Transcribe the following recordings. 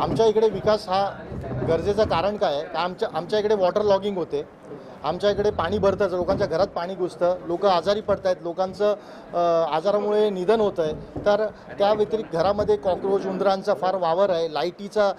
आमच्या इकडे विकास हा गरजेचं कारण काय आहे? आमच्या इकडे वॉटर लॉगिंग होते, आमच्या इकडे पाणी भरतं, लोकांच्या घरात पाणी घुसतं, लोक आजारी पडत आहेत, लोकांचं आजारामुळे निधन होतं आहे. तर त्या व्यतिरिक्त घरामध्ये कॉक्रोच उंदरांचा फार वावर आहे, लाईटीचा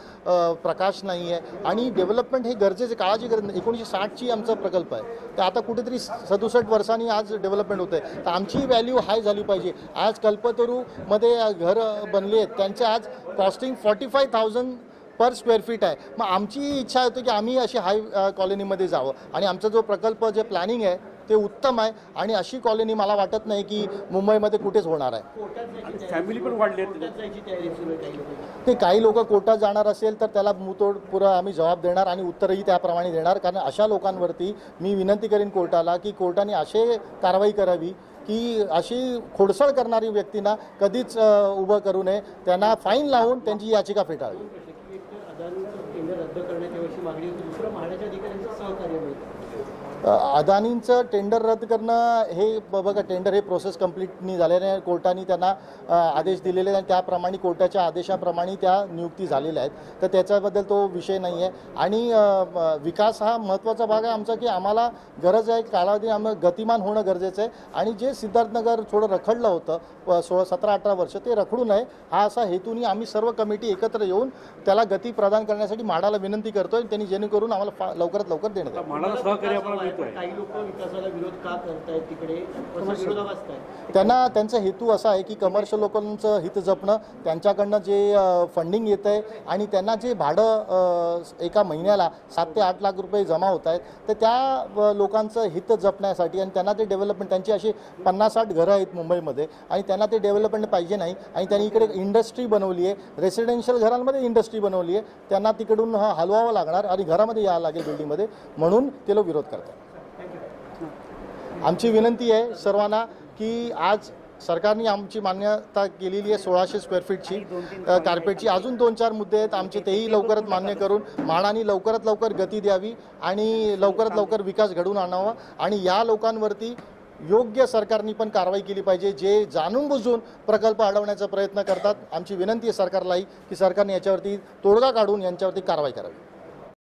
प्रकाश नाही आहे आणि डेव्हलपमेंट हे गरजेचे काळाची गरज नाही. 1960ची आमचा प्रकल्प आहे, तर आता कुठेतरी 67 वर्षांनी आज डेव्हलपमेंट होतं आहे. तर आमची व्हॅल्यू हाय झाली पाहिजे. आज कल्पतरूमध्ये घरं बनले आहेत, त्यांचे आज कॉस्टिंग 45,000 पर स्क्वेअर फीट आहे. मग आमची इच्छा होती की आम्ही अशी हाय कॉलनीमध्ये जावं आणि आमचा जो प्रकल्प जे प्लॅनिंग आहे ते उत्तम आहे आणि अशी कॉलनी मला वाटत नाही की मुंबईमध्ये कुठेच होणार आहे. फॅमिली पण वाढली. ते काही लोक कोर्टात जाणार असेल तर त्याला मुतोड पुरा आम्ही जबाब देणार आणि उत्तरही त्याप्रमाणे देणार. कारण अशा लोकांवरती मी विनंती करेन कोर्टाला की कोर्टाने असे कारवाई करावी की अशी खोडसाळ करणारी व्यक्तींना कधीच उभं करू नये, त्यांना फाईन लावून त्यांची याचिका फेटाळावी. अदानींचं टेंडर रद्द करणं हे बघा, टेंडर हे प्रोसेस कंप्लीटनी झाल्याने कोर्टाने त्यांना आदेश दिलेले आणि त्याप्रमाणे कोर्टाच्या आदेशाप्रमाणे त्या नियुक्ती झालेल्या आहेत. तर त्याच्याबद्दल तो विषय नाही आहे. आणि विकास हा महत्त्वाचा भाग आहे आमचा की आम्हाला गरज आहे कालावधी गतिमान होणं गरजेचं आहे. आणि जे सिद्धार्थनगर थोडं रखडलं होतं 17-18 वर्ष ते रखडू नये हा असा हेतूने आम्ही सर्व कमिटी एकत्र येऊन त्याला गती प्रदान करण्यासाठी म्हाडाला विनंती करतोय. त्यांनी जेणेकरून आम्हाला लवकरात लवकर देण्यात येईल. म्हाडाला सहकार्य आपल्याला मिळतोय. काही लोक विकासाला विरोध का करतायत तिकडे, त्यांचा हेतू असा आहे की कमर्शियल लोकांचं हित जपणं, त्यांच्याकडनं जे फंडिंग येतं आहे आणि त्यांना जे भाडं एका महिन्याला 7 ते 8 लाख रुपये जमा होत आहेत, तर त्या लोकांचं हित जपण्यासाठी आणि त्यांना ते डेव्हलपमेंट, त्यांची अशी 50-60 घरं आहेत मुंबईमध्ये आणि त्यांना ते डेव्हलपमेंट पाहिजे नाही. आणि त्यांनी इकडे इंडस्ट्री बनवली आहे, रेसिडेन्शियल घरांमध्ये इंडस्ट्री बनवली आहे, त्यांना तिकडून हलवावं लागणार आणि घरामध्ये यावं लागेल बिल्डिंगमध्ये, म्हणून ते लोक विरोध करतात. आमची विनंती आहे सर्वांना की आज सरकारने आमची मान्यता केलेली आहे 1600 स्क्वेअर फीटची कार्पेटची. अजून 2-4 मुद्दे आहेत आमचे, तेही लवकरात मान्य करून म्हाडाने लवकरात लवकर गती द्यावी आणि लवकरात लवकर विकास घडवून आणावा. आणि या लोकांवरती योग्य सरकारने पण कारवाई केली पाहिजे जे जाणून बुजून प्रकल्प अडवण्याचा प्रयत्न करतात. आमची विनंती आहे सरकारलाही की सरकारने याच्यावरती तोडगा काढून यांच्यावरती कारवाई करावी.